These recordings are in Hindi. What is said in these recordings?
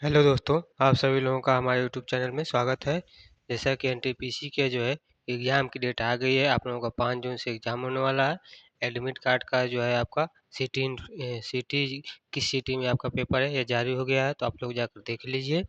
हेलो दोस्तों, आप सभी लोगों का हमारे यूट्यूब चैनल में स्वागत है। जैसा कि एनटीपीसी के जो है एग्ज़ाम की डेट आ गई है। आप लोगों का 5 जून से एग्ज़ाम होने वाला है। एडमिट कार्ड का जो है आपका सिटी किस सिटी में आपका पेपर है ये जारी हो गया है, तो आप लोग जाकर देख लीजिए।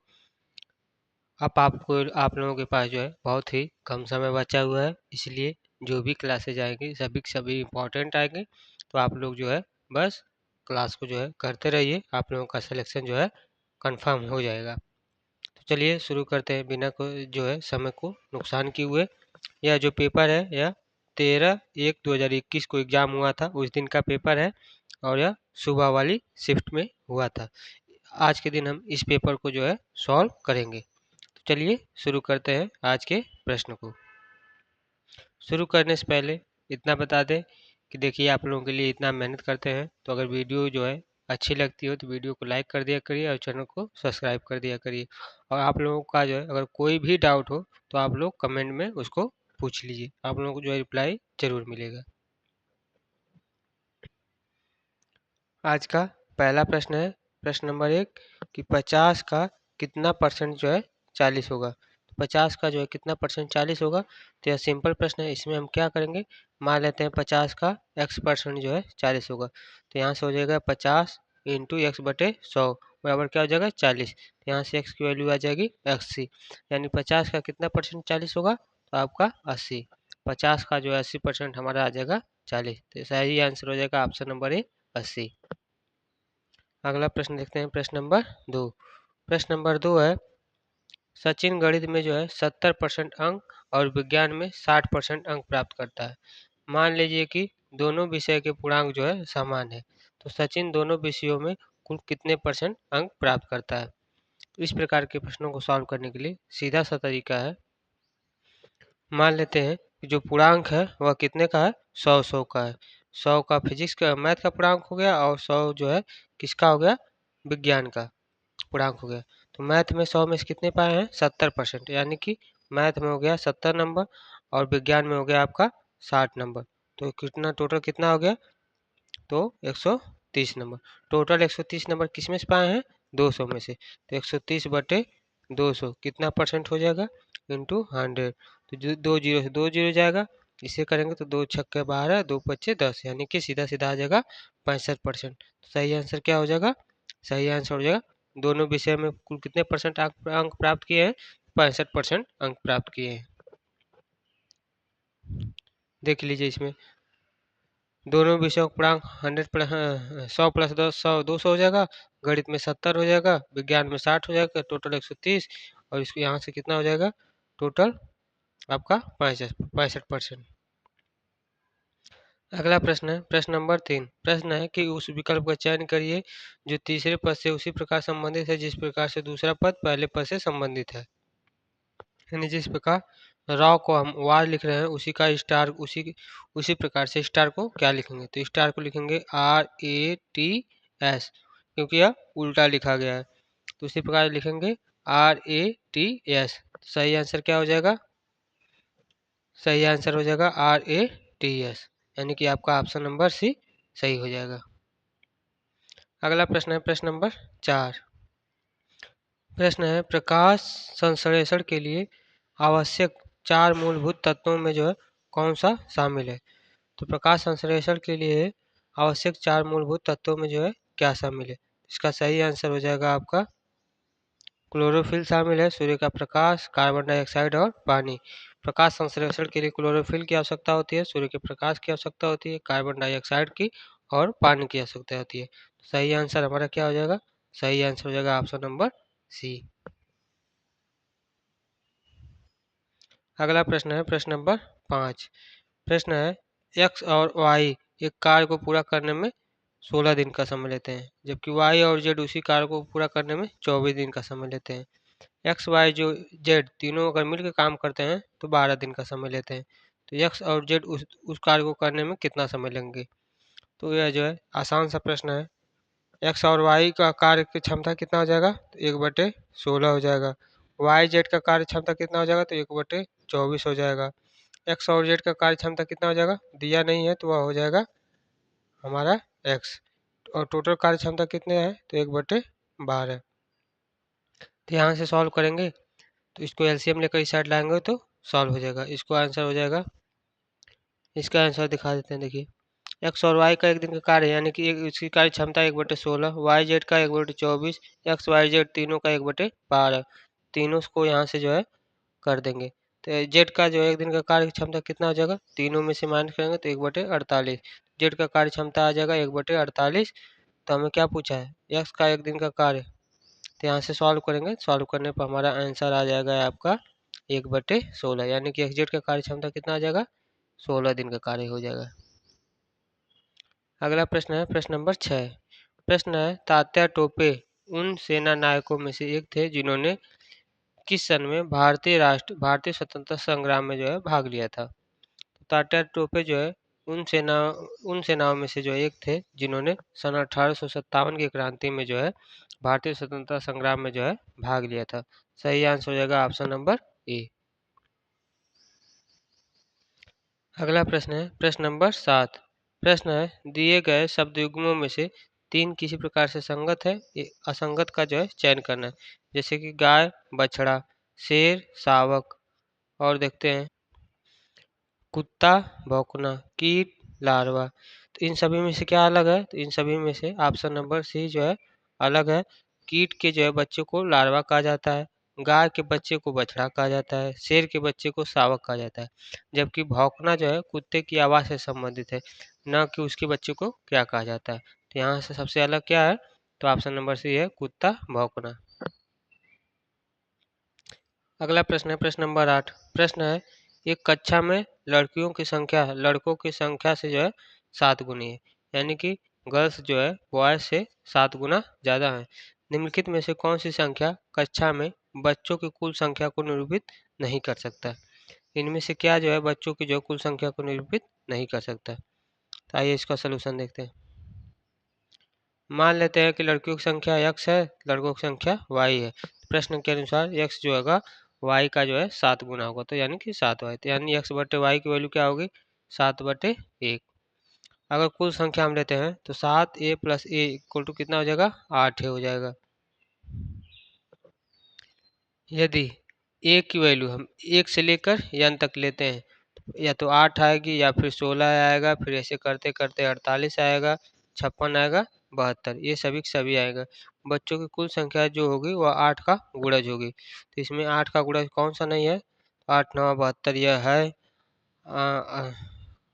अब आप लोगों के पास जो है बहुत ही कम समय बचा हुआ है, इसलिए जो भी क्लासेज आएंगी सभी के सभी इम्पोर्टेंट आएंगे। तो आप लोग जो है बस क्लास को जो है करते रहिए, आप लोगों का सिलेक्शन जो है कंफर्म हो जाएगा। तो चलिए शुरू करते हैं बिना को जो है समय को नुकसान किए हुए। यह जो पेपर है यह 13/1/2021 को एग्ज़ाम हुआ था, उस दिन का पेपर है और यह सुबह वाली शिफ्ट में हुआ था। आज के दिन हम इस पेपर को जो है सॉल्व करेंगे। तो चलिए शुरू करते हैं आज के प्रश्न को। शुरू करने से पहले इतना बता दें कि देखिए आप लोगों के लिए इतना मेहनत करते हैं, तो अगर वीडियो जो है अच्छी लगती हो तो वीडियो को लाइक कर दिया करिए और चैनल को सब्सक्राइब कर दिया करिए। और आप लोगों का जो है अगर कोई भी डाउट हो तो आप लोग कमेंट में उसको पूछ लीजिए, आप लोगों को जो है रिप्लाई ज़रूर मिलेगा। आज का पहला प्रश्न है, प्रश्न नंबर 1 कि 50 का कितना परसेंट जो है 40 होगा। तो 50 का जो है कितना परसेंट 40 होगा, तो यह सिंपल प्रश्न है। इसमें हम क्या करेंगे, मान लेते हैं 50 का x परसेंट जो है 40 होगा। तो यहाँ से हो जाएगा 50 इंटू एक्स बटे 100 बराबर क्या हो जाएगा 40। तो यहाँ से x की वैल्यू आ जाएगी 80, यानी 50 का कितना परसेंट 40 होगा, तो आपका 80। 50 का जो है 80% हमारा आ जाएगा 40। तो सही आंसर हो जाएगा ऑप्शन नंबर ए 80। अगला प्रश्न देखते हैं, प्रश्न नंबर 2। प्रश्न नंबर 2 है, सचिन गणित में जो है 70% अंक और विज्ञान में 60% अंक प्राप्त करता है। मान लीजिए कि दोनों विषय के पूर्णांक जो है समान है, तो सचिन दोनों विषयों में कुल कितने परसेंट अंक प्राप्त करता है। इस प्रकार के प्रश्नों को सॉल्व करने के लिए सीधा सा तरीका है, मान लेते हैं कि जो पूर्णांक है वह कितने का है, 100 का है। 100 का फिजिक्स का मैथ का पूर्णांक हो गया और 100 जो है किसका हो गया, विज्ञान का पूर्णांक हो गया। तो मैथ में 100 में से कितने पाए हैं, 70%, यानी कि मैथ में हो गया 70 नंबर और विज्ञान में हो गया आपका 60 नंबर। तो कितना टोटल कितना हो गया, तो 130 नंबर। टोटल 130 नंबर किस में से पाए हैं, 200 में से। तो 130 बटे 200 कितना परसेंट हो जाएगा, इंटू 100। तो जो 2 जीरो से 2 जीरो जाएगा, इसे करेंगे तो 2 छक्के 12 2 पच्चे 10, यानी कि सीधा सीधा आ जाएगा 65%। तो सही आंसर क्या हो जाएगा, सही आंसर हो जाएगा दोनों विषय में कुल कितने परसेंट अंक प्राप्त किए हैं, 65% अंक प्राप्त किए हैं। देख लीजिए इसमें दोनों विषयों का पूर्णांक 100 प्लस 10 200 हो जाएगा। गणित में 70 हो जाएगा, विज्ञान में 60 हो जाएगा, टोटल 130। और इसको यहाँ से कितना हो जाएगा, टोटल आपका 65%। अगला प्रश्न है, प्रश्न नंबर 3। प्रश्न है कि उस विकल्प का चयन करिए जो तीसरे पद से उसी प्रकार संबंधित है जिस प्रकार से दूसरा पद पहले पद से संबंधित है। यानी जिस प्रकार रॉ को हम वार लिख रहे हैं उसी का स्टार उसी प्रकार से स्टार को क्या लिखेंगे, तो स्टार को लिखेंगे RATS, क्योंकि यह उल्टा लिखा गया है। तो उसी प्रकार लिखेंगे RATS। सही आंसर क्या हो जाएगा, सही आंसर हो जाएगा RATS, यानी कि आपका ऑप्शन नंबर सी सही हो जाएगा। अगला प्रश्न है, प्रश्न नंबर 4। प्रश्न है, प्रकाश संश्लेषण के लिए आवश्यक 4 मूलभूत तत्वों में जो है कौन सा शामिल है। तो प्रकाश संश्लेषण के लिए आवश्यक 4 मूलभूत तत्वों में जो है क्या शामिल है। इसका सही आंसर हो जाएगा आपका क्लोरोफिल शामिल है, सूर्य का प्रकाश, कार्बन डाइऑक्साइड और पानी। प्रकाश संश्लेषण के लिए क्लोरोफिल की आवश्यकता होती है, सूर्य के प्रकाश की आवश्यकता होती है, कार्बन डाइऑक्साइड की और पानी की आवश्यकता होती है। तो सही आंसर हमारा क्या हो जाएगा, सही आंसर हो जाएगा ऑप्शन नंबर सी। अगला प्रश्न है, प्रश्न नंबर 5। प्रश्न है, एक्स और वाई एक कार्य को पूरा करने में 16 दिन का समय लेते हैं, जबकि वाई और जेड उसी कार्य को पूरा करने में 24 दिन का समय लेते हैं। एक्स वाई जो जेड तीनों अगर मिलकर काम करते हैं तो 12 दिन का समय लेते हैं। तो एक्स और जेड उस कार्य को करने में कितना समय लेंगे। तो यह जो है आसान सा प्रश्न है। एक्स और वाई का कार्य की क्षमता कितना हो जाएगा, तो 1/16 हो जाएगा। वाई जेड का कार्य क्षमता कितना हो जाएगा, तो 1/24 हो जाएगा। एक्स और जेड का कार्य क्षमता कितना हो जाएगा, दिया नहीं है तो वह हो जाएगा हमारा एक्स। और टोटल कार्य क्षमता कितने है, तो 1/12। तो यहाँ से सॉल्व करेंगे तो इसको एलसीएम लेकर इस साइड लाएंगे तो सॉल्व हो जाएगा। इसको आंसर हो जाएगा, इसका आंसर दिखा देते हैं। देखिए एक्स और वाई का एक दिन का कार्य है, यानी कि इसकी कार्य क्षमता 1/16, वाई जेड का 1/24, एक्स वाई जेड तीनों का 1/12, तीनों को यहाँ से जो है कर देंगे। तो जेड का जो है एक दिन का कार्य क्षमता कितना हो जाएगा, तीनों में से माइनस करेंगे तो 1/48, जेड का कार्य क्षमता आ जाएगा 1/48। तो हमें क्या पूछा है, एक्स का एक दिन का कार्य। तो यहाँ से सॉल्व करेंगे, सॉल्व करने पर हमारा आंसर आ जाएगा आपका 1/16, यानी कि एक्स जेड का कार्य क्षमता कितना आ जाएगा, 16 दिन का कार्य हो जाएगा। अगला प्रश्न है प्रश्न नंबर 6। प्रश्न है तात्या टोपे उन सेना नायकों में से एक थे जिन्होंने किस सन में भारतीय स्वतंत्रता संग्राम में जो है भाग लिया था। तात्या टोपे जो है उन सेनाओं में से जो एक थे जिन्होंने सन 1857 की क्रांति में जो है भारतीय स्वतंत्रता संग्राम में जो है भाग लिया था। सही आंसर हो जाएगा ऑप्शन नंबर ए। अगला प्रश्न है प्रश्न नंबर 7। प्रश्न है दिए गए शब्द युग्मों में से 3 किसी प्रकार से संगत है, असंगत का जो है चयन करना है। जैसे कि गाय, बछड़ा, शेर, शावक, और देखते हैं कुत्ता, भौंकना, कीट, लार्वा। तो इन सभी में से क्या अलग है, तो इन सभी में से ऑप्शन नंबर सी जो है अलग है। कीट के जो है बच्चे को लार्वा कहा जाता है, गाय के बच्चे को बछड़ा कहा जाता है, शेर के बच्चे को शावक कहा जाता है, जबकि भौंकना जो है कुत्ते की आवाज़ से संबंधित है, न कि उसके बच्चे को क्या कहा जाता है। तो यहाँ से सबसे अलग क्या है, तो ऑप्शन नंबर सी है कुत्ता भौंकना। अगला प्रश्न है प्रश्न नंबर 8। प्रश्न है एक कक्षा में लड़कियों की संख्या लड़कों की संख्या से जो है 7 गुनी है, यानी कि गर्ल्स जो है बॉयज से 7 गुना ज़्यादा है। निम्नलिखित में से कौन सी संख्या कक्षा में बच्चों की कुल संख्या को निरूपित नहीं कर सकता। इनमें से क्या जो है बच्चों की जो कुल संख्या को निरूपित नहीं कर सकता। तो आइए इसका सलूशन देखते हैं। मान लेते हैं कि लड़कियों की संख्या x है, लड़कों की संख्या y है। प्रश्न के अनुसार x जो होगा y का जो है 7 गुना होगा, तो यानी कि 7y। तो यानी x/y की वैल्यू क्या होगी, 7/1। अगर कुल संख्या हम लेते हैं तो 7a + a इक्वल टू कितना हो जाएगा, 8 हो जाएगा। यदि a की वैल्यू हम 1 से लेकर n तक लेते हैं, या तो 8 आएगी या फिर 16 आएगा, फिर ऐसे करते करते 48 आएगा, 56 आएगा, 72, ये सभी के सभी आएगा। बच्चों की कुल संख्या जो होगी वह 8 का गुणज होगी। तो इसमें 8 का गुणज कौन सा नहीं है, 8 9 72 यह है,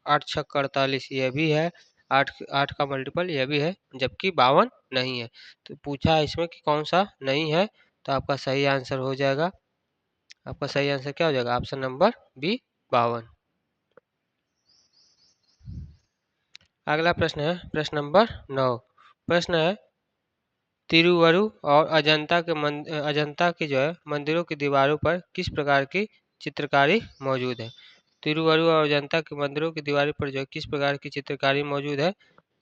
8 6 48 यह भी है, 8 का मल्टीपल यह भी है, जबकि 52 नहीं है। तो पूछा है इसमें कि कौन सा नहीं है, तो आपका सही आंसर हो जाएगा, आपका सही आंसर क्या हो जाएगा, ऑप्शन नंबर बी 52। अगला प्रश्न है प्रश्न नंबर 9। प्रश्न है तिरुवरु और अजंता की जो है मंदिरों की दीवारों पर किस प्रकार की चित्रकारी मौजूद है। तिरुवरु और अजंता के मंदिरों की दीवारों पर जो है किस प्रकार की चित्रकारी मौजूद है।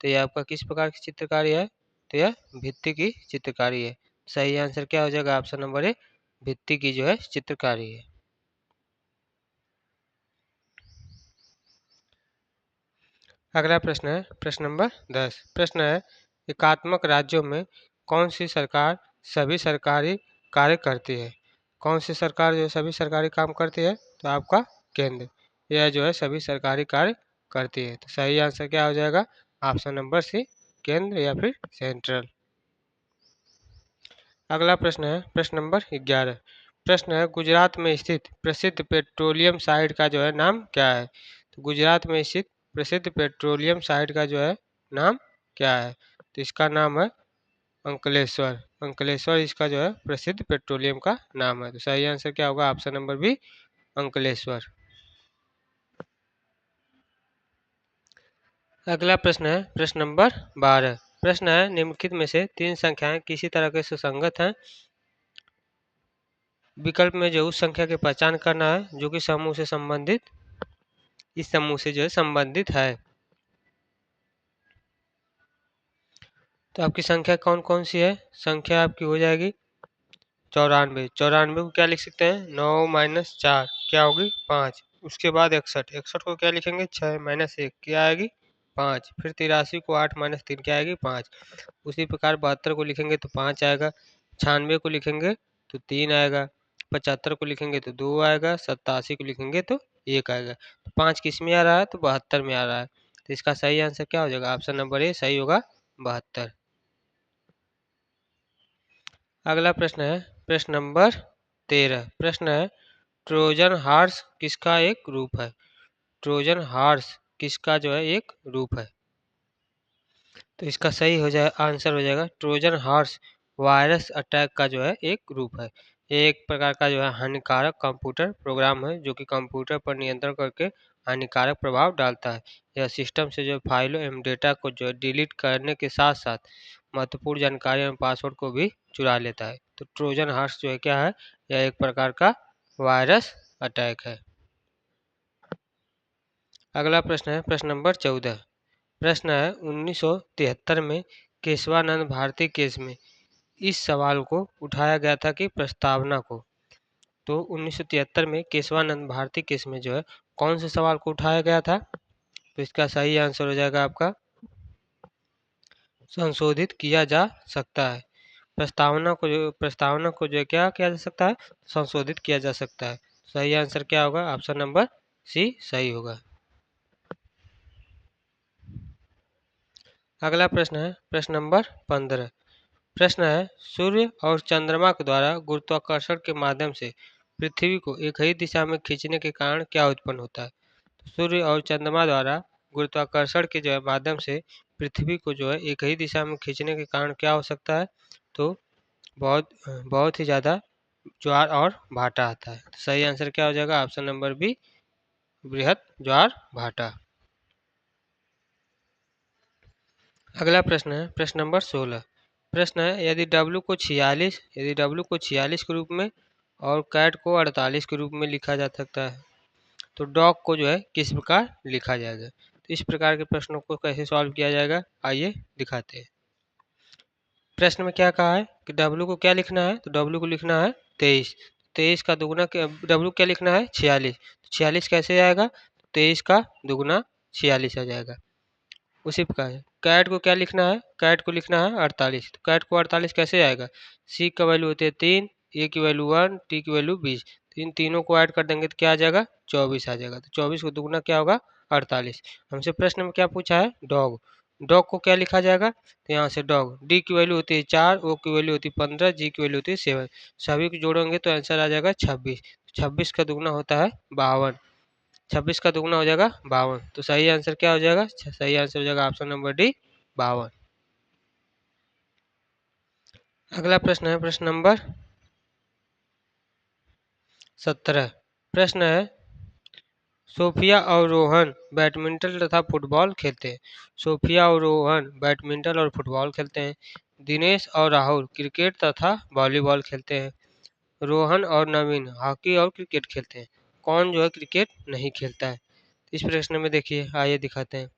तो यह आपका किस प्रकार की चित्रकारी है, तो यह भित्ति की चित्रकारी है। सही आंसर क्या हो जाएगा, ऑप्शन नंबर ए, भित्ति की जो है चित्रकारी है। अगला प्रश्न है प्रश्न नंबर 10। प्रश्न है एकात्मक राज्यों में कौन सी सरकार सभी सरकारी कार्य करती है। कौन सी सरकार जो है सभी सरकारी काम करती है, तो आपका केंद्र, यह जो है सभी सरकारी कार्य करती है। तो सही आंसर क्या हो जाएगा, ऑप्शन नंबर सी, केंद्र या फिर सेंट्रल। अगला प्रश्न है प्रश्न नंबर 11। प्रश्न है गुजरात में स्थित प्रसिद्ध पेट्रोलियम साइट का जो है नाम क्या है। तो गुजरात में स्थित प्रसिद्ध पेट्रोलियम साइट का जो है नाम क्या है, तो इसका नाम है अंकलेश्वर। अंकलेश्वर इसका जो है प्रसिद्ध पेट्रोलियम का नाम है। तो सही आंसर क्या होगा, ऑप्शन नंबर बी, अंकलेश्वर। अगला प्रश्न है प्रश्न नंबर 12। प्रश्न है निम्नलिखित में से 3 संख्याएं किसी तरह के सुसंगत हैं। विकल्प में जो उस संख्या की पहचान करना है जो कि समूह से संबंधित, इस समूह से जो है संबंधित है। तो आपकी संख्या कौन कौन सी है, संख्या आपकी हो जाएगी 94। 94 को क्या लिख सकते हैं, 9 - 4 क्या होगी 5। उसके बाद 61, 61 को क्या लिखेंगे 6 - 1 क्या आएगी 5। फिर 83 को 8 - 3 क्या आएगी 5। उसी प्रकार 72 को लिखेंगे तो 5 आएगा। 96 को लिखेंगे तो 3 आएगा, 75 को लिखेंगे तो 2 आएगा, 87 को लिखेंगे तो 1 आएगा। तो 5 किस में आ रहा है? तो 72 में आ रहा है। तो इसका सही आंसर क्या हो जाएगा? ऑप्शन नंबर ए सही होगा, 72। अगला प्रश्न है प्रश्न नंबर 13। प्रश्न है ट्रोजन हॉर्स किसका एक रूप है? ट्रोजन हॉर्स किसका जो है एक रूप है? तो इसका सही हो जाए आंसर हो जाएगा ट्रोजन हॉर्स वायरस अटैक का जो है एक रूप है। ये एक प्रकार का जो है हानिकारक कंप्यूटर प्रोग्राम है जो कि कंप्यूटर पर नियंत्रण करके हानिकारक प्रभाव डालता है। यह सिस्टम से जो फाइलों एवं डेटा को जो है डिलीट करने के साथ साथ महत्वपूर्ण जानकारी एवं पासवर्ड को भी चुरा लेता है। तो ट्रोजन हॉर्स जो है क्या है? यह एक प्रकार का वायरस अटैक है। अगला प्रश्न है प्रश्न नंबर 14। प्रश्न है 1973 में केशवानंद भारती केस में इस सवाल को उठाया गया था कि प्रस्तावना को। तो 1973 में केशवानंद भारती केस में जो है कौन से सवाल को उठाया गया था? तो इसका सही आंसर हो जाएगा आपका संशोधित किया जा सकता है। प्रस्तावना को जो क्या किया जा सकता है? संशोधित किया जा सकता है। सही आंसर क्या होगा? ऑप्शन नंबर सी सही होगा। अगला प्रश्न है प्रश्न नंबर 15। प्रश्न है सूर्य और चंद्रमा के द्वारा गुरुत्वाकर्षण के माध्यम से पृथ्वी को एक ही दिशा में खींचने के कारण क्या उत्पन्न होता है? तो सूर्य और चंद्रमा द्वारा गुरुत्वाकर्षण के जो है माध्यम से पृथ्वी को जो है एक ही दिशा में खींचने के कारण क्या हो सकता है? तो बहुत बहुत ही ज़्यादा ज्वार और भाटा आता है। तो सही आंसर क्या हो जाएगा? ऑप्शन नंबर बी बृहद ज्वार भाटा। अगला प्रश्न है प्रश्न नंबर 16। प्रश्न है यदि डब्लू को 46 के रूप में और कैट को 48 के रूप में लिखा जा सकता है तो डॉग को जो है किस प्रकार लिखा जाएगा? तो इस प्रकार के प्रश्नों को कैसे सॉल्व किया जाएगा, आइए दिखाते हैं। प्रश्न में क्या कहा है कि डब्लू को क्या लिखना है? तो डब्लू को लिखना है 23। 23 का दुगुना डब्लू क्या लिखना है? 46। 46 कैसे आएगा? 23 का दुगुना 46 आ जाएगा। उसी प्रकार कैट को क्या लिखना है? कैट को लिखना है 48। तो कैट को 48 कैसे आएगा? सी का वैल्यू होती है 3, ए की वैल्यू 1, टी की वैल्यू 20। तो इन तीनों को ऐड कर देंगे तो क्या आ जाएगा? 24 आ जाएगा। तो 24 को दुगुना क्या होगा? 48। हमसे प्रश्न में क्या पूछा है? डॉग। डॉग को क्या लिखा जाएगा? तो यहाँ से डॉग डी की वैल्यू होती है 4, ओ की वैल्यू होती है 15, जी की वैल्यू होती है 7। सभी को जोड़ेंगे तो आंसर आ जाएगा 26। 26 का दुगुना होता है 52। 26 का दुगुना हो जाएगा 52। तो सही आंसर क्या हो जाएगा? सही आंसर हो जाएगा ऑप्शन नंबर डी 52। अगला प्रश्न है प्रश्न नंबर 17। प्रश्न है सोफिया और रोहन बैडमिंटन तथा फुटबॉल खेलते हैं। सोफिया और रोहन बैडमिंटन और फुटबॉल खेलते हैं। दिनेश और राहुल क्रिकेट तथा वॉलीबॉल खेलते हैं। रोहन और नवीन हॉकी और क्रिकेट खेलते हैं। कौन जो है क्रिकेट नहीं खेलता है? इस प्रश्न में देखिए, आइए दिखाते हैं।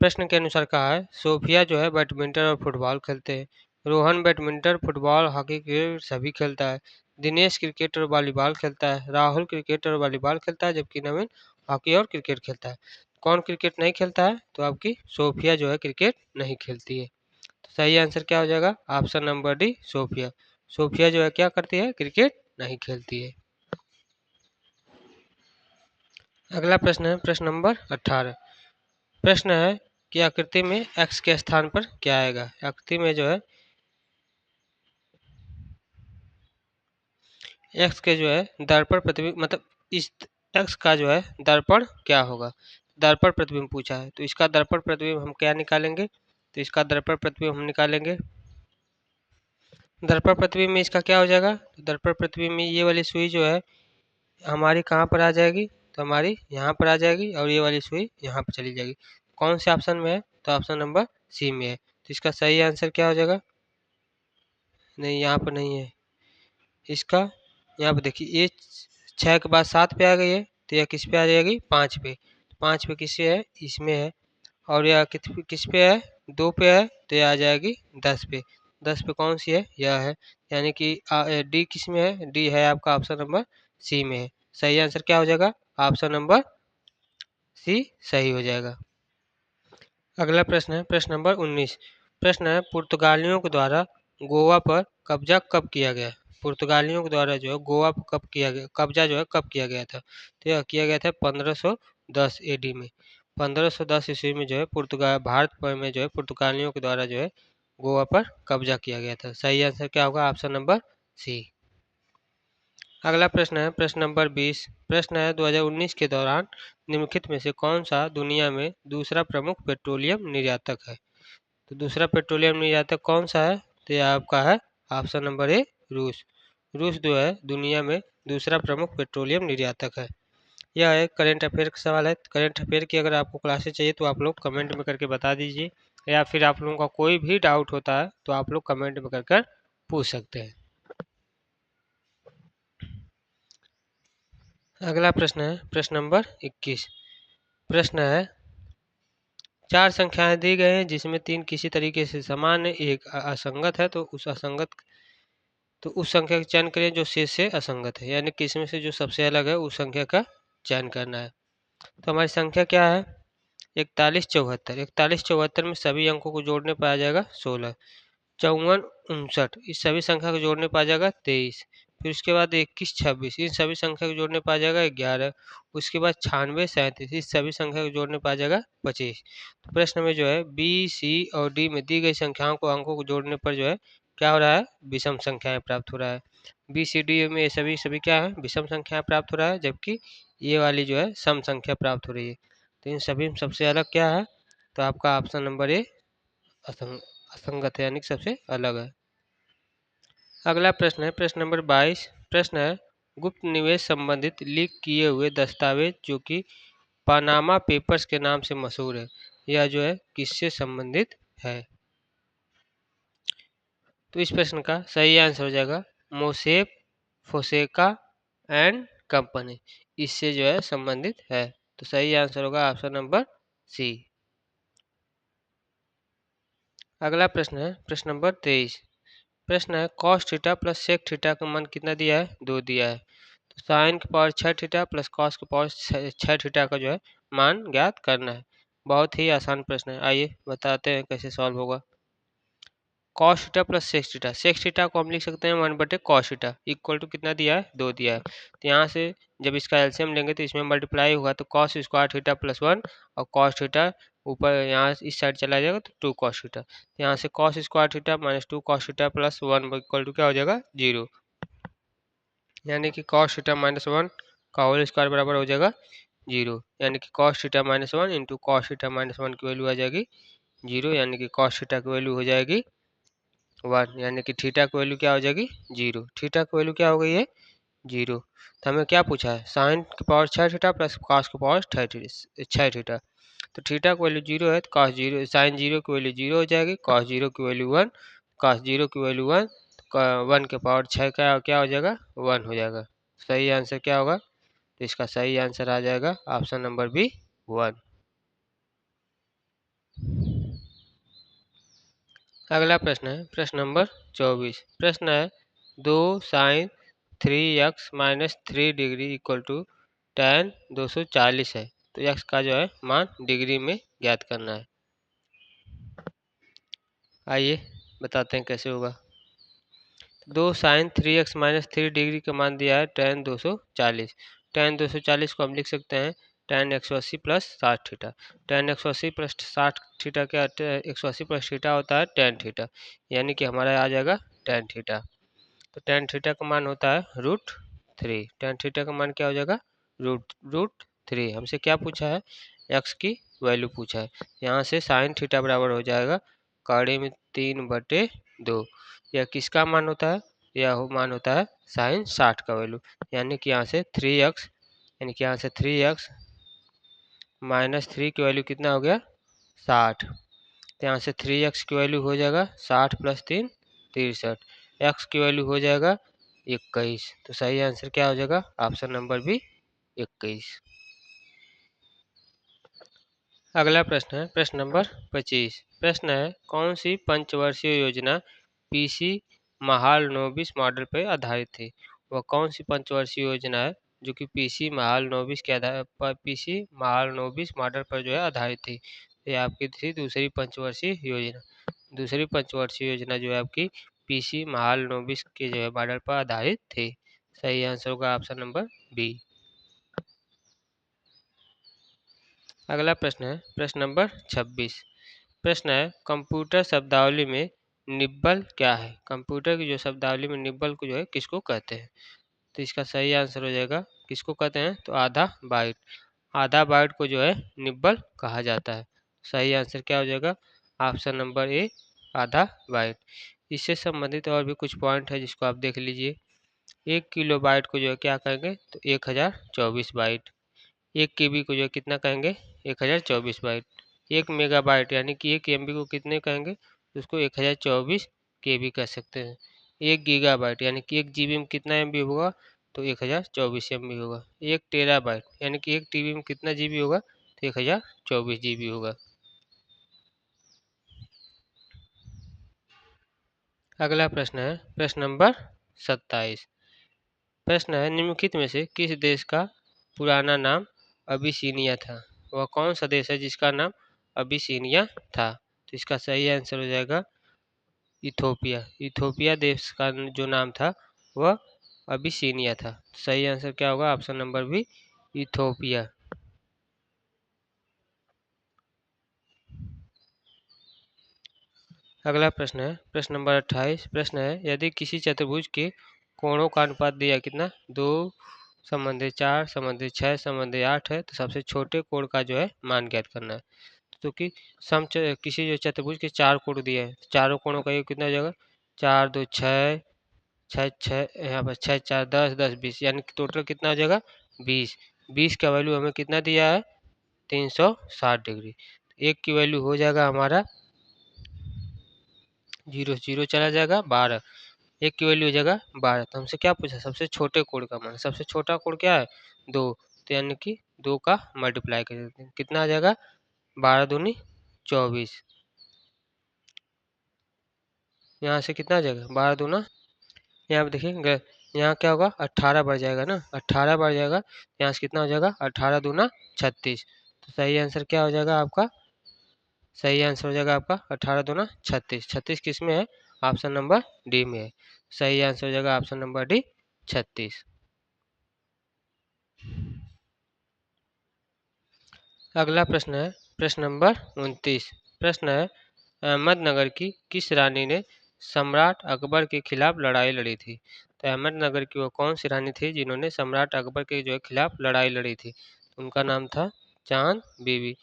प्रश्न के अनुसार कहा है सोफिया जो है बैडमिंटन और फुटबॉल खेलते हैं। Rohan badminton football hockey cricket सभी खेलता है। दिनेश क्रिकेट और वॉलीबॉल खेलता है। राहुल क्रिकेट और वॉलीबॉल खेलता है जबकि नवीन हॉकी और क्रिकेट खेलता है। कौन क्रिकेट नहीं खेलता है? तो आपकी सोफिया जो है क्रिकेट नहीं खेलती है। तो सही आंसर क्या हो जाएगा? Option number D Sophia. Sophia जो है क्या करती है? क्रिकेट नहीं खेलती है। अगला प्रश्न है प्रश्न नंबर 18। प्रश्न है कि आकृति में x के स्थान पर क्या आएगा? आकृति में जो है x के जो है दर्पण प्रतिबिंब मतलब इस x का जो है दर्पण क्या होगा? दर्पण प्रतिबिंब पूछा है तो इसका दर्पण प्रतिबिंब हम क्या निकालेंगे? तो इसका दर्पण प्रतिबिंब हम निकालेंगे। दर्पण प्रतिबिंब में इसका क्या हो जाएगा? तो दर्पण प्रतिबिंब में ये वाली सुई जो है हमारी कहाँ पर आ जाएगी? तो हमारी यहाँ पर आ जाएगी और ये वाली सुई यहाँ पर चली जाएगी। कौन से ऑप्शन में है? तो ऑप्शन नंबर सी में है। तो इसका सही आंसर क्या हो जाएगा? नहीं, यहाँ पर नहीं है इसका। यहाँ पे देखिए ये 6 के बाद 7 पे आ गई है तो यह किस पे आ जाएगी? 5 पे। 5 पे किससे है? इसमें है। और यह किस पे है? 2 पे है तो यह आ जाएगी 10 पे। 10 पे कौन सी है? यह है। यानी कि डी किस में है? डी है आपका ऑप्शन नंबर सी में है। सही आंसर क्या हो जाएगा? ऑप्शन नंबर सी सही हो जाएगा। अगला प्रश्न है प्रश्न नंबर 19। प्रश्न है पुर्तगालियों के द्वारा गोवा पर कब्जा कब किया गया? पुर्तगालियों के द्वारा जो है गोवा पर कब्जा जो है कब किया गया था? तो यह किया गया था 1510 एडी में। 1510 ईस्वी में जो है पुर्तगाल भारत पर में जो है पुर्तगालियों के द्वारा जो है गोवा पर कब्जा किया गया था। सही आंसर क्या होगा? Option number C. अगला प्रश्न है प्रश्न नंबर 20। प्रश्न है 2019 के दौरान निम्नलिखित में से कौन सा दुनिया में दूसरा प्रमुख पेट्रोलियम निर्यातक है? तो दूसरा पेट्रोलियम निर्यातक कौन सा है? तो यह आपका है ऑप्शन नंबर ए, रूस। रूस जो है दुनिया में दूसरा प्रमुख पेट्रोलियम निर्यातक है। यह एक करंट अफेयर का सवाल है। करंट अफेयर की अगर आपको क्लासेस चाहिए तो आप लोग कमेंट में करके बता दीजिए, या फिर आप लोगों का कोई भी डाउट होता है तो आप लोग कमेंट में कर पूछ सकते हैं। अगला प्रश्न है प्रश्न नंबर 21। प्रश्न है 4 संख्याएं दी गई हैं जिसमें 3 किसी तरीके से समान है, एक असंगत है, तो उस संख्या का चयन करें जो शेष से असंगत है, यानी कि इसमें से जो सबसे अलग है उस संख्या का चयन करना है। तो हमारी संख्या क्या है? 4174। 4174 में सभी अंकों को जोड़ने पर आ जाएगा 16। 54 59 इस सभी संख्या को जोड़ने पर आ जाएगा 23। फिर उसके बाद 21 26 इन सभी संख्या को जोड़ने पर आ जाएगा 11। उसके बाद 96 37 इस सभी संख्या को जोड़ने पर आ जाएगा 25। तो प्रश्न में जो है बी सी और डी में दी गई संख्याओं को अंकों को जोड़ने पर जो है क्या हो रहा है? विषम संख्याएं प्राप्त हो रहा है। बी सी डी में सभी सभी क्या है? विषम संख्याएं प्राप्त हो रहा है, जबकि ये वाली जो है सम संख्या प्राप्त हो रही है। तो इन सभी में सबसे अलग क्या है? तो आपका ऑप्शन नंबर ए, असंगत है, यानी कि सबसे अलग है। अगला प्रश्न है प्रश्न नंबर 22। प्रश्न है गुप्त निवेश संबंधित लीक किए हुए दस्तावेज जो कि पनामा पेपर्स के नाम से मशहूर है, यह जो है किससे संबंधित है? तो इस प्रश्न का सही आंसर हो जाएगा मोसेक फोसेका एंड कंपनी, इससे जो है संबंधित है। तो सही आंसर होगा ऑप्शन नंबर सी। अगला प्रश्न है प्रश्न नंबर 23। प्रश्न है cos theta plus sec theta का मान कितना दिया है? 2 दिया है। तो साइन के पावर 6 थीटा प्लस कॉस के पावर 6 थीटा का जो है मान ज्ञात करना है। बहुत ही आसान प्रश्न है, आइए बताते हैं कैसे सॉल्व होगा। Cos theta plus sex theta को हम लिख सकते हैं 1/cos cos theta equal to कितना दिया है? 2 दिया है। तो यहाँ से जब इसका एलसीएम लेंगे तो इसमें मल्टीप्लाई होगा, तो कॉस स्क्वायर थीटा प्लस 1 और कॉस थीटा ऊपर यहाँ इस साइड चला जाएगा तो 2 कॉस थीटा। तो यहाँ से cos square theta minus 2 cos theta plus 1 equal to क्या हो जाएगा? 0। यानी कि कॉस थीटा माइनस 1 का होल स्क्वायर बराबर हो जाएगा 0, यानी कि cos theta minus 1 into cos theta minus 1 की वैल्यू आ जाएगी 0, यानी कि कॉस थीटा की वैल्यू हो जाएगी 1, यानी कि थीटा की वैल्यू क्या हो जाएगी? 0। थीटा की वैल्यू क्या हो गई है? 0। तो हमें क्या पूछा है? साइन की पावर 6 थीटा प्लस कॉस की पावर 6 थीटा। तो थीटा की वैल्यू 0 है तो कॉस 0 साइन 0 की वैल्यू 0 हो जाएगी, कॉस 0 की वैल्यू 1, कॉस 0 की वैल्यू 1, 1 के पावर 6 का क्या हो जाएगा? 1 हो जाएगा। सही आंसर क्या होगा? तो इसका सही आंसर आ जाएगा ऑप्शन नंबर बी, 1। अगला प्रश्न है प्रश्न नंबर 24। प्रश्न है 2 sine 3x minus 3 degree equal to tan 240 है, तो x का जो है मान डिग्री में ज्ञात करना है। आइए बताते हैं कैसे होगा। 2 साइन 3x माइनस 3 डिग्री का मान दिया है tan 240। tan 240 को हम लिख सकते हैं tan 180 plus 60 theta. tan 180 plus 60 theta क्या? 180 प्लस थीटा होता है tan थीटा, यानी कि हमारा आ जाएगा tan थीटा। तो tan थीटा का मान होता है √3। tan थीटा का मान क्या हो जाएगा? √3। हमसे क्या पूछा है? x की वैल्यू पूछा है। यहाँ से साइन थीटा बराबर हो जाएगा कौड़े में 3/2। यह किसका मान होता है? यह मान होता है साइन 60 का वैल्यू, यानी कि यहाँ से 3x, यानी कि यहाँ से 3x माइनस 3 की वैल्यू कितना हो गया? 60। तो यहाँ से 3x की वैल्यू हो जाएगा 60 प्लस 3 63, x की वैल्यू हो जाएगा 21। तो सही आंसर क्या हो जाएगा? Option number B, 21। अगला प्रश्न है प्रश्न नंबर 25। प्रश्न है कौन सी पंचवर्षीय योजना पीसी महाल नोबिस मॉडल पर आधारित थी? वह कौन सी पंचवर्षीय योजना है जो कि पीसी महाल नोबिस के आधार पर पीसी महाल नोबिस मॉडल पर जो है आधारित थी? ये आपकी थी दूसरी पंचवर्षीय योजना। दूसरी पंचवर्षीय योजना जो है आपकी पीसी महाल नोबिस के जो है मॉडल पर आधारित थे। सही आंसर होगा ऑप्शन नंबर बी। अगला प्रश्न है प्रश्न नंबर 26। प्रश्न है कंप्यूटर शब्दावली में निब्बल क्या है। कंप्यूटर की जो शब्दावली में निब्बल को जो है किसको कहते हैं। तो इसका सही आंसर हो जाएगा किसको कहते हैं, तो आधा बाइट। आधा बाइट को जो है निब्बल कहा जाता है। सही आंसर क्या हो जाएगा, ऑप्शन नंबर ए आधा बाइट। इससे संबंधित और भी कुछ पॉइंट है जिसको आप देख लीजिए। 1 किलो बाइट को जो है क्या कहेंगे, तो 1024 बाइट। 1 KB को जो है कितना कहेंगे, 1024 बाइट। 1 मेगाबाइट यानी कि 1 MB को कितने कहेंगे, तो उसको 1024 KB कह सकते हैं। 1 गीगाबाइट यानी कि 1 GB में कितना MB होगा, तो 1024 MB होगा। 1 टेराबाइट यानी कि 1 TB में कितना GB होगा, तो 1024 GB होगा। अगला प्रश्न है प्रश्न नंबर 27। प्रश्न है निम्नलिखित में से किस देश का पुराना नाम अबिसिनिया था। वह कौन सा देश है जिसका नाम अबिसिनिया था। तो इसका सही आंसर हो जाएगा इथोपिया। इथोपिया देश का जो नाम था वह अबिसिनिया था। सही आंसर क्या होगा, ऑप्शन नंबर बी इथोपिया। अगला प्रश्न है प्रश्न नंबर 28। प्रश्न है यदि किसी चतुर्भुज के कोणों का अनुपात दिया कितना, 2/4 6 8 है, तो सबसे छोटे कोण का जो है मान ज्ञात करना है। तो कि किसी जो चतुर्भुज के 4 कोण दिए हैं, चारों कोणों का योग कितना हो जाएगा, 4 2 6 6 6 यहाँ पर 6 4 10 10 20 यानी कि टोटल कितना हो जाएगा 20। 20 का वैल्यू हमें कितना दिया है, 360 डिग्री। एक की वैल्यू हो जाएगा हमारा 0 0 चला जाएगा 12। एक की वैल्यू हो जाएगा 12। तो हमसे क्या पूछा, सबसे छोटे कोण का मान। सबसे छोटा कोण क्या है 2, तो यानी कि 2 का मल्टीप्लाई कर देते हैं, कितना आ जाएगा 12 दूनी 24। यहाँ से कितना आ जाएगा 12 दूना, यहाँ पे देखिए यहाँ क्या होगा 18 बढ़ जाएगा ना, 18 बढ़ जाएगा। यहाँ से कितना हो जाएगा 18 दूना 36। तो सही आंसर क्या हो जाएगा आपका, सही आंसर हो जाएगा आपका 18 दूना 36। 36 किस में है, ऑप्शन नंबर डी में है। सही आंसर हो जाएगा ऑप्शन नंबर डी 36। अगला प्रश्न है प्रश्न नंबर 29। प्रश्न है अहमदनगर की किस रानी ने सम्राट अकबर के खिलाफ लड़ाई लड़ी थी। तो अहमदनगर की वो कौन सी रानी थी जिन्होंने सम्राट अकबर के जो है खिलाफ लड़ाई लड़ी थी। उनका नाम था चांद बीबी।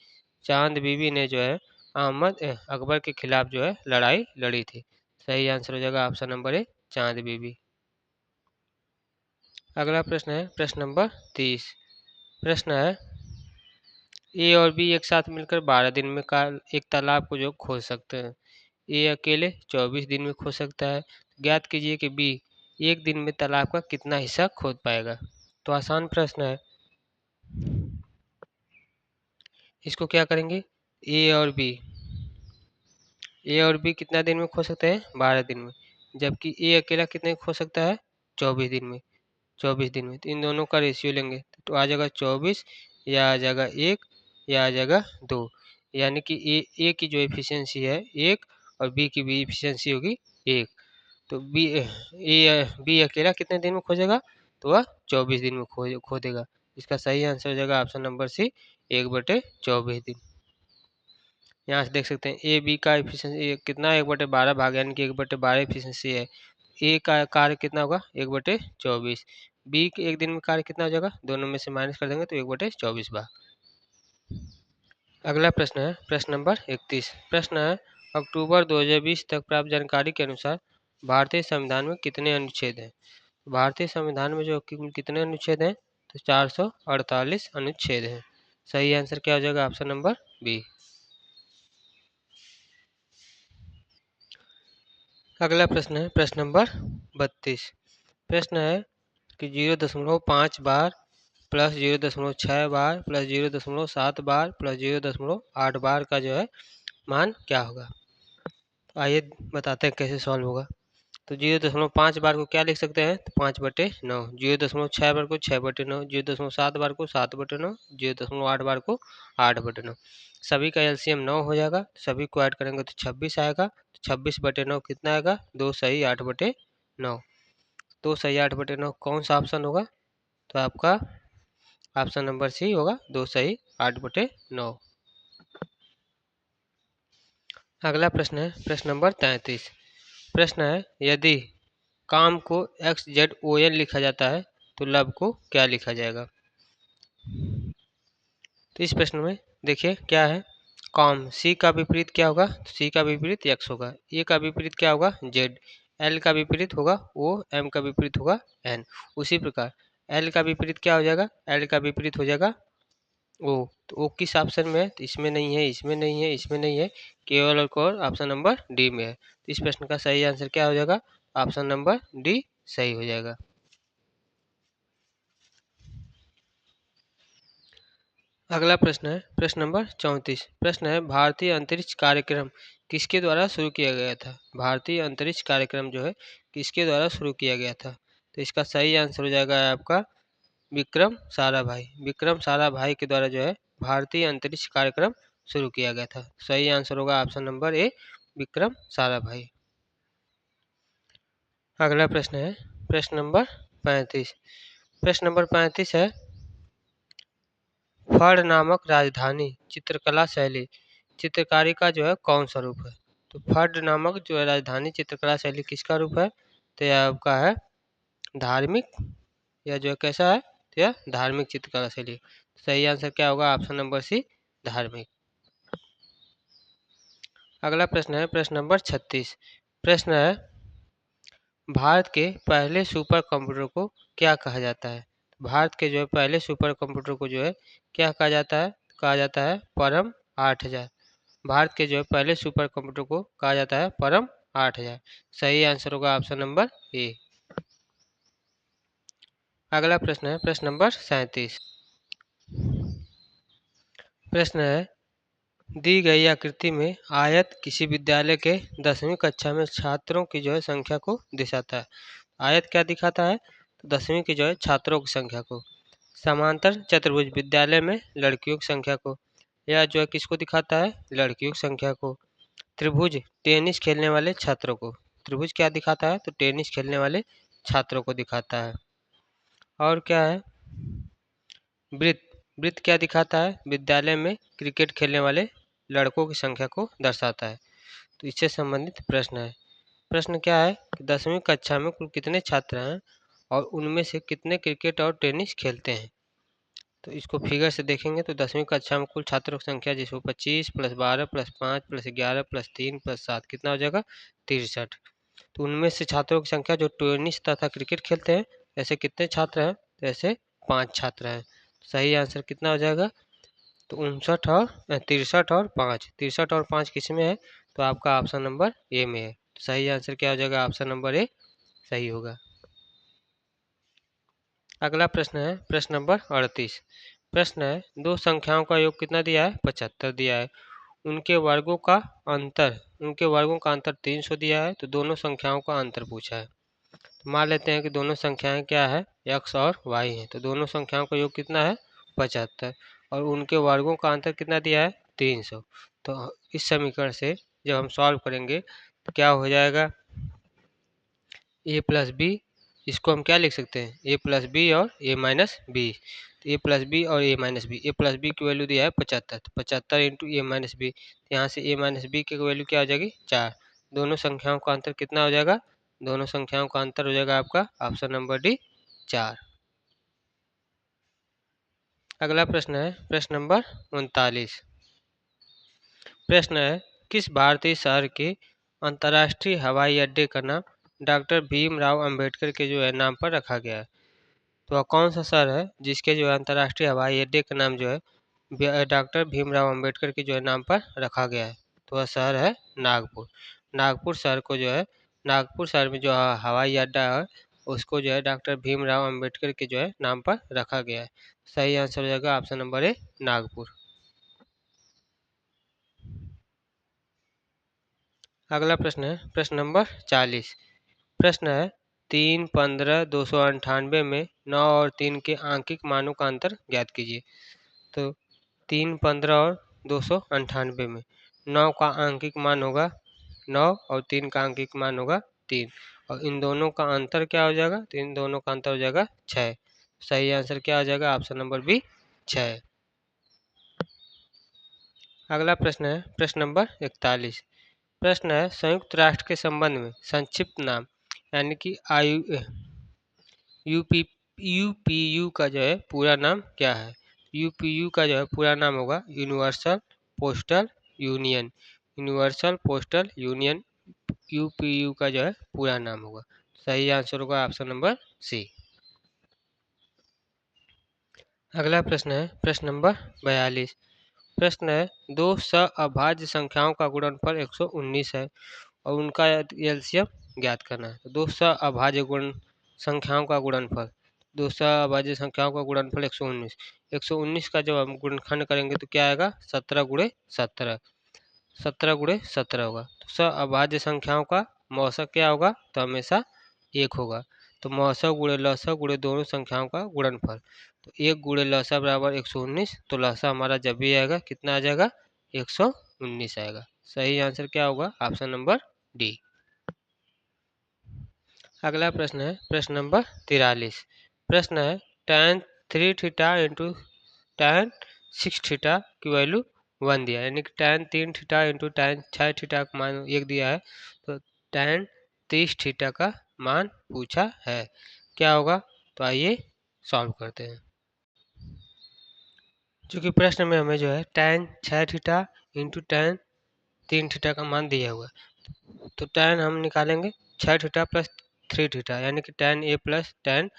चांद बीबी ने जो है अकबर के खिलाफ जो है लड़ाई लड़ी थी। सही आंसर हो जाएगा ऑप्शन नंबर ए चांद बीबी। अगला प्रश्न है प्रश्न नंबर 30। प्रश्न है ए और बी एक साथ मिलकर 12 दिन में एक तालाब को जो खोद सकते हैं। ए अकेले 24 दिन में खोद सकता है। ज्ञात कीजिए कि बी एक दिन में तालाब का कितना हिस्सा खोद पाएगा। तो आसान प्रश्न है, इसको क्या करेंगे, ए और बी कितना दिन में खोद सकते हैं 12 दिन में, जबकि ए अकेला कितने खो सकता है 24 दिन में। 24 दिन में तो इन दोनों का रेशियो लेंगे तो आ जाएगा 24, या आ जाएगा 1, या आ जाएगा 2। यानी कि ए की जो एफिशिएंसी है 1 और बी की भी एफिशिएंसी होगी 1। तो बी अकेला कितने दिन में खोजेगा, तो वह 24 दिन में खोदेगा। इसका सही आंसर हो जाएगा ऑप्शन नंबर सी 1/24 दिन। यहाँ से देख सकते हैं ए बी का एफिशिएंसी कितना 1/12 भाग यानी कि 1/12 एफिशिएंसी है। ए का कार्य कितना होगा 1/24। बी के एक दिन में कार्य कितना हो जाएगा, दोनों में से माइनस कर देंगे तो 1/24 भाग। अगला प्रश्न है प्रश्न नंबर 31। प्रश्न है अक्टूबर 2020 तक प्राप्त जानकारी के अनुसार भारतीय संविधान में कितने अनुच्छेद हैं। भारतीय संविधान में जो कितने अनुच्छेद हैं, तो 448 अनुच्छेद हैं। सही आंसर क्या हो जाएगा, ऑप्शन नंबर बी। अगला प्रश्न है प्रश्न नंबर 32। प्रश्न है कि 0.5 बार प्लस 0.6 बार प्लस 0.7 बार प्लस 0.8 बार का जो है मान क्या होगा। तो आइए बताते हैं कैसे सॉल्व होगा। तो 0.5 बार को क्या लिख सकते हैं, तो 5/9। 0.6 बार को 6/9। 0.7 बार को 7/9। 0.8 बार को 8/9। सभी का एलसीएम 9 हो जाएगा, सभी को ऐड करेंगे तो 26 आएगा। तो 26/9 कितना आएगा? 2 सही 8/9। 2 सही 8/9 कौन सा ऑप्शन होगा? तो आपका ऑप्शन नंबर सी होगा 2 सही 8/9। अगला प्रश्न है प्रश्न नंबर 33। प्रश्न है यदि काम को XZON लिखा जाता है तो लव को क्या लिखा जाएगा? तो इस प्रश्न में देखिए क्या है। कॉम सी का विपरीत क्या होगा? तो सी का विपरीत एक्स होगा। ए का विपरीत क्या होगा? जेड। एल का विपरीत होगा ओ। एम का विपरीत होगा एन। उसी प्रकार एल का विपरीत क्या हो जाएगा? एल का विपरीत हो जाएगा ओ। तो ओ किस ऑप्शन में है? तो इसमें नहीं है, इसमें नहीं है, इसमें नहीं है, केवल और केवल ऑप्शन नंबर डी में है। तो इस प्रश्न का सही आंसर क्या हो जाएगा? ऑप्शन नंबर डी सही हो जाएगा। अगला प्रश्न है प्रश्न नंबर 34। प्रश्न है भारतीय अंतरिक्ष कार्यक्रम किसके द्वारा शुरू किया गया था? भारतीय अंतरिक्ष कार्यक्रम जो है किसके द्वारा शुरू किया गया था? तो इसका सही आंसर हो जाएगा आपका विक्रम साराभाई। विक्रम साराभाई के द्वारा जो है भारतीय अंतरिक्ष कार्यक्रम शुरू किया गया था। सही आंसर होगा option number A Vikram Sarabhai. अगला प्रश्न है प्रश्न नंबर 35। प्रश्न नंबर 35 है फड़ नामक राजधानी चित्रकला शैली चित्रकारी का जो है कौन सा रूप है? तो फड़ नामक जो है राजधानी चित्रकला शैली किसका रूप है? तो यह आपका है धार्मिक, या जो है कैसा है? तो यह धार्मिक चित्रकला शैली। सही आंसर क्या होगा? ऑप्शन नंबर सी धार्मिक। अगला प्रश्न है प्रश्न नंबर 36। प्रश्न है भारत के पहले सुपर कंप्यूटर को क्या कहा जाता है? भारत के जो है पहले सुपर कंप्यूटर को जो है क्या कहा जाता है? कहा जाता है परम 8000। भारत के जो है पहले सुपर कंप्यूटर को कहा जाता है परम 8000। सही आंसर होगा ऑप्शन नंबर ए। अगला प्रश्न है प्रश्न नंबर 37। प्रश्न है दी गई आकृति में आयत किसी विद्यालय के 10वीं कक्षा में छात्रों की जो है संख्या को दर्शाता है। आयत क्या दिखाता है? तो 10वीं की जो है छात्रों की संख्या को। समांतर चतुर्भुज विद्यालय में लड़कियों की संख्या को। यह जो है किसको दिखाता है? लड़कियों की संख्या को। त्रिभुज टेनिस खेलने वाले छात्रों को। त्रिभुज क्या दिखाता है? तो टेनिस खेलने वाले छात्रों को दिखाता है। और क्या है? वृत्त वृत्त क्या दिखाता है? विद्यालय में क्रिकेट खेलने वाले लड़कों की संख्या को दर्शाता है। तो इससे संबंधित प्रश्न है। प्रश्न क्या है कि 10वीं कक्षा में कुल कितने छात्र हैं और उनमें से कितने क्रिकेट और टेनिस खेलते हैं? तो इसको फिगर से देखेंगे तो 10वीं कक्षा में कुल छात्रों की संख्या जिसको 25 + 12 + 5 + 11 + 3 + 7 कितना हो जाएगा? 63। तो उनमें से छात्रों की संख्या जो टेनिस तथा क्रिकेट खेलते हैं ऐसे कितने छात्र हैं? तो ऐसे 5 छात्र हैं। सही आंसर कितना हो जाएगा? तो 59 और 63 और 5। 63 और 5 किस में है? तो आपका ऑप्शन नंबर ए में है। तो सही आंसर क्या हो जाएगा? ऑप्शन नंबर ए सही होगा। अगला प्रश्न है प्रश्न नंबर 38। प्रश्न है दो संख्याओं का योग कितना दिया है? 75 दिया है। उनके वर्गों का अंतर 300 दिया है। तो दोनों संख्याओं का अंतर पूछा है। तो मान लेते हैं कि दोनों संख्याएं क्या है? x और y है। तो दोनों संख्याओं का योग कितना है? 75। और उनके वर्गों का अंतर कितना दिया है? 300। तो इस समीकरण से जब हम सॉल्व करेंगे तो क्या हो जाएगा? ए प्लस बी, इसको हम क्या लिख सकते हैं? ए प्लस बी और ए माइनस बी। ए प्लस बी और ए माइनस बी। ए प्लस बी की वैल्यू दिया है 75। 75 इंटू ए माइनस बी। यहाँ से ए माइनस बी की वैल्यू क्या हो जाएगी? 4। दोनों संख्याओं का अंतर कितना हो जाएगा? दोनों संख्याओं का अंतर हो जाएगा आपका ऑप्शन नंबर डी 4। अगला प्रश्न है प्रश्न नंबर 39। प्रश्न है किस भारतीय शहर के अंतर्राष्ट्रीय हवाई अड्डे का नाम डॉक्टर भीमराव अंबेडकर के जो है नाम पर रखा गया है? तो वह कौन सा शहर है जिसके जो है अंतर्राष्ट्रीय हवाई अड्डे का नाम जो है डॉक्टर भीमराव अंबेडकर के जो है नाम पर रखा गया है? तो वह शहर है नागपुर। नागपुर शहर को जो है नागपुर शहर में जो हवाई अड्डा है उसको जो है डॉक्टर भीमराव अंबेडकर के जो है नाम पर रखा गया है। सही आंसर हो जाएगा ऑप्शन नंबर ए नागपुर। अगला प्रश्न है प्रश्न नंबर 40। प्रश्न है 3, 15, 298 में 9 और 3 के आंकिक मानों का अंतर ज्ञात कीजिए। तो 3, 15 और 298 में 9 का आंकिक मान होगा 9 और 3 का आंकिक मान होगा 3 और इन दोनों का अंतर क्या हो जाएगा, तो इन दोनों का अंतर हो जाएगा 6। सही आंसर क्या हो जाएगा, ऑप्शन नंबर बी 6। अगला प्रश्न है प्रश्न नंबर 41। प्रश्न है संयुक्त राष्ट्र के संबंध में संक्षिप्त नाम यानी कि यूपी यूपीयू का जो है पूरा नाम क्या है। यूपीयू का जो है पूरा नाम होगा universal postal union. Universal postal union UPU का जो है पूरा नाम होगा। सही आंसर होगा ऑप्शन नंबर सी। अगला प्रश्न है प्रश्न नंबर 42। प्रश्न है दो अभाज्य संख्याओं का गुणनफल 119 है और उनका एलसीएम ज्ञात करना है। तो दो अभाज्य गुण संख्याओं का गुणनफल, दो अभाज्य संख्याओं का गुणनफल 119। 119 का जब हम गुणनखंड करेंगे तो क्या आएगा, 17 गुणे 17, 17 गुणे 17 होगा। तो अभाज्य संख्याओं का मौसक क्या होगा, तो हमेशा एक होगा। तो मौसक गुणे लसक गुणे दोनों संख्याओं का गुणनफल, तो एक गुणे लसा बराबर 119, तो लसा हमारा जब भी आएगा कितना आ जाएगा, 119 आएगा। सही आंसर क्या होगा, ऑप्शन नंबर डी। अगला प्रश्न है प्रश्न नंबर 43। प्रश्न है tan 3 theta into tan 6 theta की वैल्यू 1 दिया है, यानी कि tan 3 theta into tan 6 theta का मान 1 दिया है। तो tan 30 थीटा का मान पूछा है, क्या होगा। तो आइए सॉल्व करते हैं। चूँकि प्रश्न में हमें जो है tan 6 theta into tan 3 theta का मान दिया हुआ है, तो tan हम निकालेंगे 6 थीटा प्लस 3 थीटा, यानी कि tan a plus tan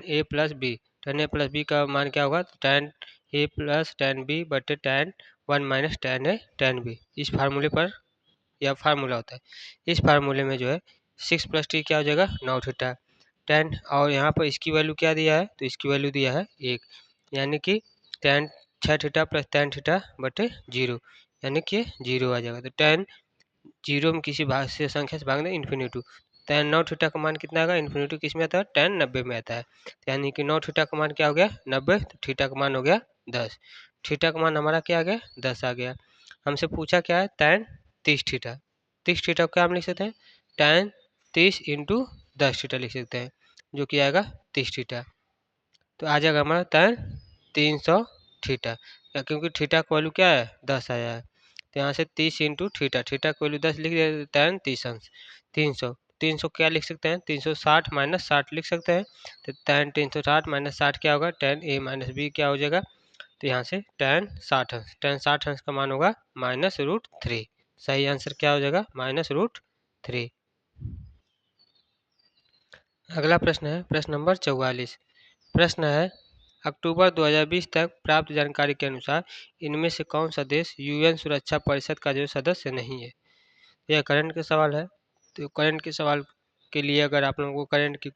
a plus B. tan a plus B का मान क्या होगा, tan a plus tan b बटे tan 1 माइनस tan a tan b। इस फार्मूले पर यह फार्मूला होता है। इस फार्मूले में जो है 6 प्लस टी क्या हो जाएगा, 9 थीटा। tan और यहाँ पर इसकी वैल्यू क्या दिया है, तो इसकी वैल्यू दिया है 1, यानी कि tan 6 theta plus tan theta बटे 0, यानी कि 0 आ जाएगा। तो tan 0 में किसी भाग से संख्या से भाग दें इन्फिनिटी, tan 9 थीटा का मान कितना आएगा, इन्फिनिटी किस में आता है, tan 90 में आता है। यानी कि 9 थीटा का मान क्या हो गया 90, तो थीटा का मान हो गया 10। थीटा का मान हमारा क्या आ गया 10 आ गया। हमसे पूछा क्या है tan 30 थीटा। 30 थीटा को क्या हम लिख सकते हैं, tan 30 इंटू 10 थीटा लिख सकते हैं, जो कि आएगा 30 थीटा। तो आ जाएगा हमारा tan 300 थीटा, क्योंकि थीटा का वैल्यू क्या है 10 आया है। तो यहाँ से 30 इंटू थीटा, थीटा का वैल्यू 10 लिख दिया, tan 30 अंश 300। 300 क्या लिख सकते हैं, 360 माइनस 60 लिख सकते हैं। तो tan 360 माइनस 60 क्या होगा, tan a माइनस बी क्या हो जाएगा। तो यहाँ से tan 60 अंश, tan 60 अंश का मान होगा -√3। सही आंसर क्या हो जाएगा, -√3। अगला प्रश्न है प्रश्न नंबर 44। प्रश्न है अक्टूबर 2020 तक प्राप्त जानकारी के अनुसार इनमें से कौन सा देश यूएन सुरक्षा परिषद का जो सदस्य नहीं है। यह करंट के सवाल है। तो करंट के सवाल के लिए अगर आप लोगों को करंट की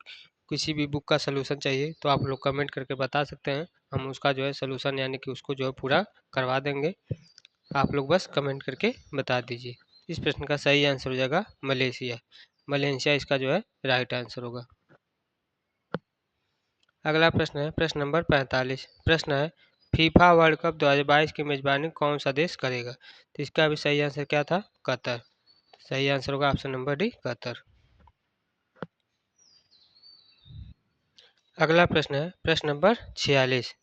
किसी भी बुक का सलूशन चाहिए तो आप लोग कमेंट करके बता सकते हैं, हम उसका जो है सलूशन यानी कि उसको जो है पूरा करवा देंगे। आप लोग बस कमेंट करके बता दीजिए। इस प्रश्न का सही आंसर हो जाएगा मलेशिया। मलेशिया इसका जो है राइट आंसर होगा। अगला प्रश्न है प्रश्न नंबर 45। प्रश्न है फीफा वर्ल्ड कप 2022 की मेजबानी कौन सा देश करेगा। तो इसका भी सही आंसर क्या था, कतर। सही आंसर होगा ऑप्शन नंबर डी, कतर। अगला प्रश्न है प्रश्न नंबर 46।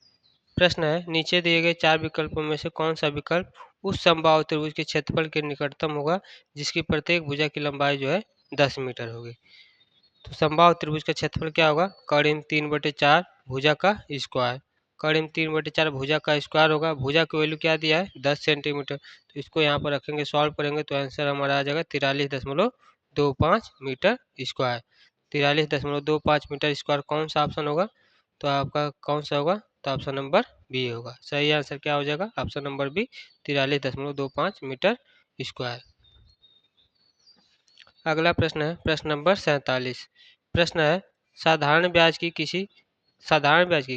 प्रश्न है नीचे दिए गए 4 विकल्पों में से कौन सा विकल्प उस समबाहु त्रिभुज के क्षेत्रफल के निकटतम होगा जिसकी प्रत्येक भुजा की लंबाई जो है 10 मीटर होगी। तो समबाहु त्रिभुज का क्षेत्रफल क्या होगा, कड़िम 3/4 भुजा का स्क्वायर। कड़िम 3/4 भुजा का स्क्वायर होगा। भुजा की वैल्यू क्या दिया है 10 सेंटीमीटर, तो इसको यहाँ पर रखेंगे, सॉल्व करेंगे तो आंसर हमारा आ जाएगा 43.25 मीटर स्क्वायर। 43.25 मीटर स्क्वायर कौन सा ऑप्शन होगा, तो आपका कौन सा होगा, तो ऑप्शन नंबर बी होगा। सही आंसर क्या हो जाएगा, option number B 43.25 metre square. अगला प्रश्न है प्रश्न नंबर 47। प्रश्न है साधारण ब्याज की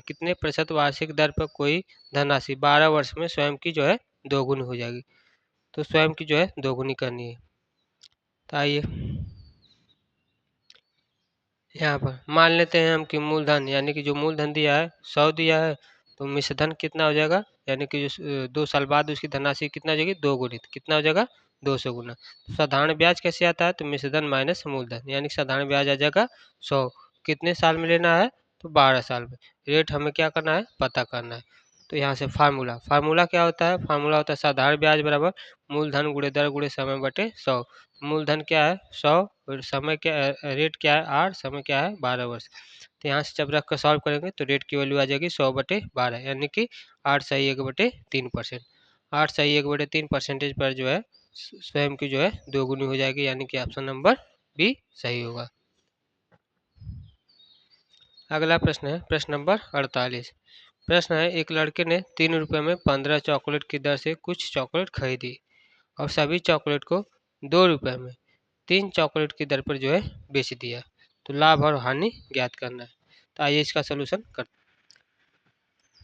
कितने प्रतिशत वार्षिक दर पर कोई धनराशि 12 वर्ष में स्वयं की जो है दोगुनी हो जाएगी। तो स्वयं की जो है दोगुनी करनी है। तो आइए यहाँ पर मान लेते हैं हम कि मूलधन यानी कि जो मूलधन दिया है 100 दिया है, तो मिश्रधन कितना हो जाएगा, यानी कि जो 2 साल बाद उसकी धनराशि कितना हो जाएगी दोगुनी, कितना हो जाएगा 200 गुना। तो साधारण ब्याज कैसे आता है, तो मिश्रधन माइनस मूलधन, यानी साधारण ब्याज आ जाएगा 100। कितने साल में लेना है, तो 12 साल में। रेट हमें क्या करना है, पता करना है। तो यहाँ से फार्मूला क्या होता है, फार्मूला होता है साधारण ब्याज बराबर मूलधन गुणे दर गुणे समय बटे 100। मूलधन क्या है 100 और समय क्या रेट क्या है 8, समय क्या है 12 वर्ष। तो यहाँ से जब रख कर सॉल्व करेंगे तो रेट की वैल्यू आ जाएगी 100/12, यानी कि 8/1/3%। 8/1/3% पर जो है स्वयं की जो है 2 गुनी हो जाएगी, यानी कि ऑप्शन नंबर बी सही होगा। अगला प्रश्न है प्रश्न नंबर 48। प्रश्न है, एक लड़के ने 3 रुपये में 15 चॉकलेट की दर से कुछ चॉकलेट खरीदी और सभी चॉकलेट को 2 रुपये में 3 चॉकलेट की दर पर जो है बेच दिया। तो लाभ और हानि ज्ञात करना है। तो आइए इसका सोल्यूशन करते हैं।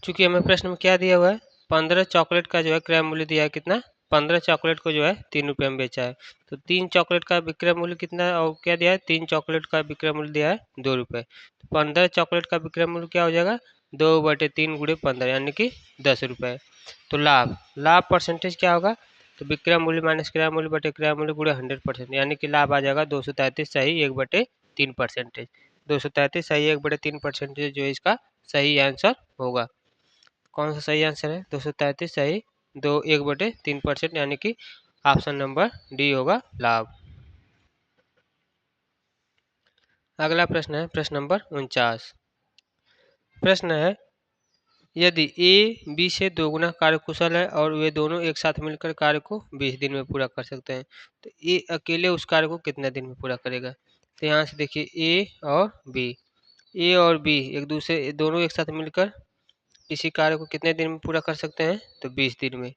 चूंकि हमें प्रश्न में क्या दिया हुआ है, 15 चॉकलेट का जो है क्रय मूल्य दिया है कितना, 15 चॉकलेट को जो है 3 रुपये में बेचा है। तो 3 चॉकलेट का विक्रय मूल्य कितना है और क्या दिया है, 3 चॉकलेट का विक्रय मूल्य दिया है 2 रुपये। तो 15 चॉकलेट का विक्रय मूल्य क्या हो जाएगा, 2/3 गुणे 15, यानी कि 10 रुपये। तो लाभ लाभ परसेंटेज क्या होगा, तो विक्रय मूल्य माइनस क्रय मूल्य बटे क्रय मूल्य गुणे 100%, यानी कि लाभ आ जाएगा 233/1/3%। 233/1/3% जो इसका सही आंसर होगा। कौन सा सही आंसर है, 233 सही 1/3%, यानी कि ऑप्शन नंबर डी होगा लाभ। अगला प्रश्न है प्रश्न नंबर 49। प्रश्न है, यदि ए बी से 2 गुना कार्यकुशल है और वे दोनों एक साथ मिलकर कार्य को 20 दिन में पूरा कर सकते हैं, तो ए अकेले उस कार्य को कितने दिन में पूरा करेगा। तो यहाँ से देखिए ए और बी एक दूसरे दोनों एक साथ मिलकर किसी कार्य को कितने दिन में पूरा कर सकते हैं, तो 20 दिन में।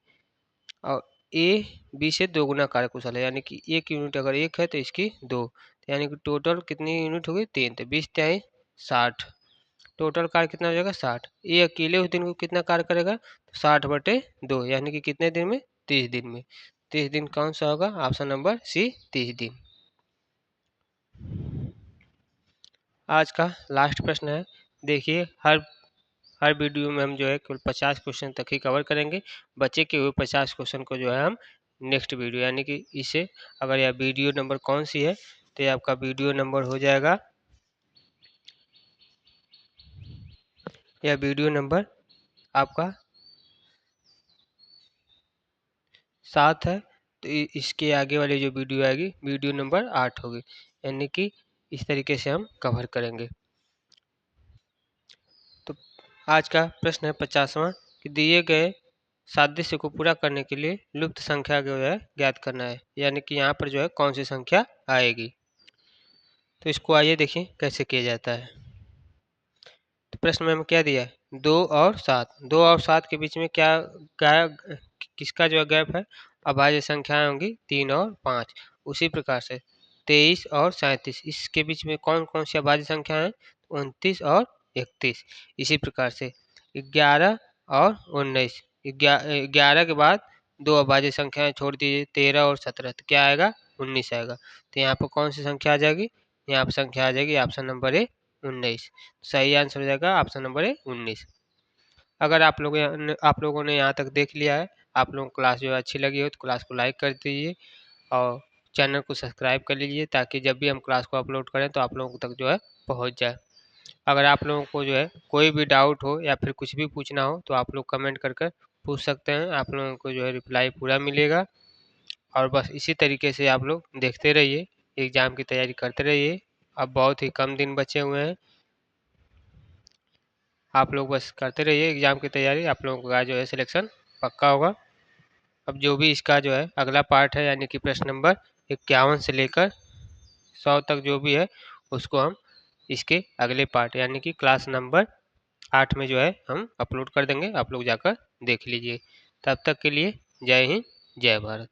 और ए बी से 2 गुना कार्यकुशल है, यानी कि एक यूनिट अगर एक है तो इसकी 2, यानी कि टोटल कितनी यूनिट होगी 3, तो 20 तिहाई 60। टोटल कार्य कितना हो जाएगा 60। ये अकेले उस दिन को कितना कार्य करेगा, 60/2, यानी कि कितने दिन में, 30 दिन में। 30 दिन कौन सा होगा, ऑप्शन नंबर सी 30 दिन। आज का लास्ट प्रश्न है, देखिए हर वीडियो में हम जो है केवल 50 क्वेश्चन तक ही कवर करेंगे। बचे के हुए 50 क्वेश्चन को जो है हम नेक्स्ट वीडियो, यानी कि इसे अगर यह वीडियो नंबर कौन सी है, तो ये आपका वीडियो नंबर हो जाएगा, यह वीडियो नंबर आपका 7 है। तो इसके आगे वाली जो वीडियो आएगी वीडियो नंबर 8 होगी, यानी कि इस तरीके से हम कवर करेंगे। तो आज का प्रश्न है 50वां कि दिए गए सादृश्य को पूरा करने के लिए लुप्त संख्या जो है ज्ञात करना है, यानी कि यहाँ पर जो है कौन सी संख्या आएगी। तो इसको आइए देखिए कैसे किया जाता है। तो प्रश्न में हमें क्या दिया है, 2 और 7 के बीच में क्या किसका जो है गैप है, अभाज्य संख्याएं होंगी 3 और 5। उसी प्रकार से 23 और 37 इसके बीच में कौन कौन सी अभाज्य संख्या है, 29 और 31। इसी प्रकार से 11 और 19, 11 के बाद 2 अभाज्य संख्याएं छोड़ दीजिए, 13 और 17, तो क्या आएगा 19 आएगा। तो यहाँ पर कौन सी संख्या आ जाएगी, यहाँ पर संख्या आ जाएगी ऑप्शन नंबर ए 19। सही आंसर हो जाएगा ऑप्शन नंबर ए 19। अगर आप लोगों ने यहाँ तक देख लिया है, आप लोगों को क्लास जो है अच्छी लगी हो तो क्लास को लाइक कर दीजिए और चैनल को सब्सक्राइब कर लीजिए, ताकि जब भी हम क्लास को अपलोड करें तो आप लोगों तक जो है पहुँच जाए। अगर आप लोगों को जो है कोई भी डाउट हो या फिर कुछ भी पूछना हो तो आप लोग कमेंट कर कर पूछ सकते हैं, आप लोगों को जो है रिप्लाई पूरा मिलेगा। और बस इसी तरीके से आप लोग देखते रहिए, एग्ज़ाम की तैयारी करते रहिए। अब बहुत ही कम दिन बचे हुए हैं, आप लोग बस करते रहिए एग्ज़ाम की तैयारी, आप लोगों का जो है सिलेक्शन पक्का होगा। अब जो भी इसका जो है अगला पार्ट है, यानी कि प्रश्न नंबर 51 से लेकर 100 तक जो भी है उसको हम इसके अगले पार्ट यानी कि क्लास नंबर 8 में जो है हम अपलोड कर देंगे, आप लोग जाकर देख लीजिए। तब तक के लिए जय हिंद जय भारत।